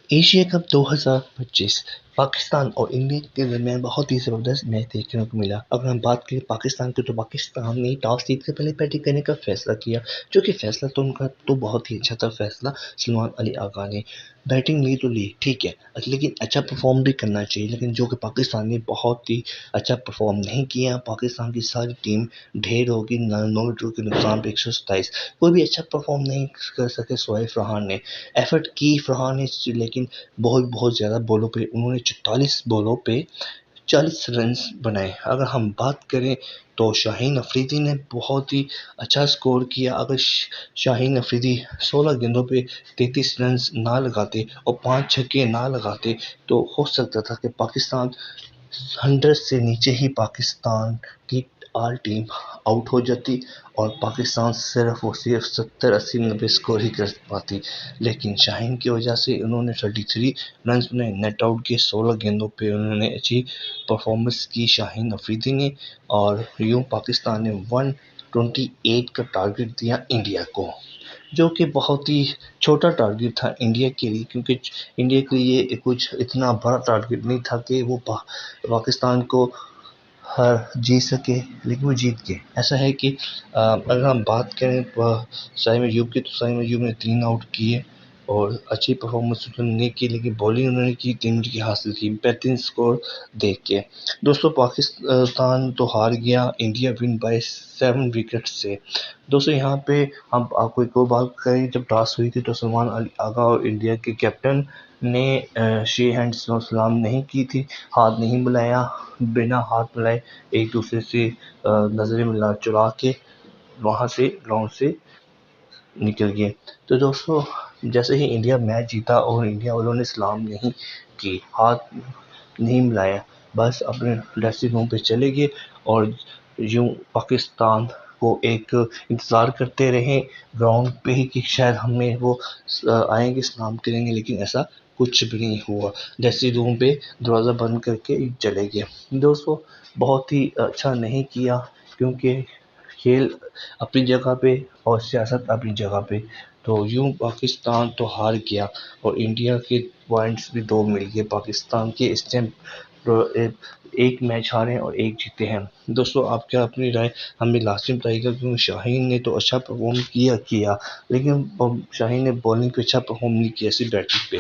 Asia cup 2025 Pakistan اور India کے درمیان بہت ہی زبردست میچ دیکھنے کو ملا۔ اگر ہم بات کریں پاکستان کی تو پاکستان نے ٹاس جیت کر پہلے بیٹنگ کرنے کا فیصلہ کیا، جو کہ فیصلہ تو ان کا تو بہت ہی اچھا تھا۔ فیصلہ سلمان علی آغا نے بیٹنگ لی تو لی، ٹھیک ہے، لیکن اچھا پرفارم بھی کرنا چاہیے، لیکن جو کہ پاکستان نے بہت ہی اچھا پرفارم نہیں کیا۔ پاکستان کی ساری ٹیم ڈھیر ہوگی، 9 وکٹوں کے نقصان پہ 127، کوئی بھی اچھا پرفارم نہیں کر سکے۔ سہیل فرحان نے ایفرٹ کی، فرحان نے، لیکن بہت زیادہ بولوں پہ انہوں نے 44 بولوں پہ 40 رنز بنائے۔ اگر ہم بات کریں تو شاہین افریدی نے بہت ہی اچھا سکور کیا۔ اگر شاہین افریدی 16 گیندوں پہ 33 رنز نہ لگاتے اور 5 چھکے نہ لگاتے تو ہو سکتا تھا کہ پاکستان 100 سے نیچے ہی پاکستان کی آل ٹیم آؤٹ ہو جاتی اور پاکستان صرف 70 80 90 سکور ہی کر پاتی، لیکن شاہین کی وجہ سے انہوں نے 33 رنز بنائے۔ نیٹ آؤٹ کے 16 گیندوں پہ انہوں نے اچھی پرفارمنس کی شاہین افریدی نے، اور یوں پاکستان نے 128 کا ٹارگٹ دیا انڈیا کو، جو کہ بہت ہی چھوٹا ٹارگٹ تھا انڈیا کے لیے، کیونکہ انڈیا کے لیے کچھ اتنا بڑا ٹارگٹ نہیں تھا کہ وہ پاکستان کو جیت سکے، لیکن وہ جیت گئے۔ ایسا ہے کہ اگر ہم بات کریں سائم ایوب کی تو سائم ایوب نے 3 آؤٹ کیے اور اچھی پرفارمنس انہوں نے کی، لیکن بالنگ انہوں نے کی 3 وکٹ حاصل کی بہترین سکور دیکھ کے۔ دوستو پاکستان تو ہار گیا، انڈیا ون بائی 7 وکٹ سے۔ دوستو یہاں پہ ہم آپ کو ایک اور بات کریں، جب ٹاس ہوئی تھی تو سلمان علی آغا اور انڈیا کے کیپٹن نے شیک ہینڈ سلام نہیں کی تھی، ہاتھ نہیں ملایا، بنا ہاتھ ملائے ایک دوسرے سے نظریں ملا چلا کے وہاں سے گراؤنڈ سے نکل گئے۔ تو دوستو جیسے ہی انڈیا میچ جیتا اور انڈیا والوں نے سلام نہیں کی، ہاتھ نہیں ملایا، بس اپنے ڈریسنگ روم پہ چلے گئے اور یوں پاکستان کو ایک انتظار کرتے رہے گراؤنڈ پہ ہی کہ شاید ہمیں وہ آئیں گے سلام کریں گے، لیکن ایسا کچھ بھی نہیں ہوا۔ ڈریسنگ روم پہ دروازہ بند کر کے چلے گئے۔ دوستو بہت ہی اچھا نہیں کیا، کیونکہ کھیل اپنی جگہ پہ اور سیاست اپنی جگہ پہ، تو یوں پاکستان تو ہار گیا اور انڈیا کے پوائنٹس بھی 2 مل گئے۔ پاکستان کے اس ٹائم ایک میچ ہارے اور ایک جیتے ہیں۔ دوستو آپ کیا اپنی رائے ہمیں لازم بتائیے گا، کیونکہ شاہین نے تو اچھا پرفارم کیا، لیکن شاہین نے بالنگ پہ اچھا پرفارم نہیں کیا، ایسی بیٹنگ پہ۔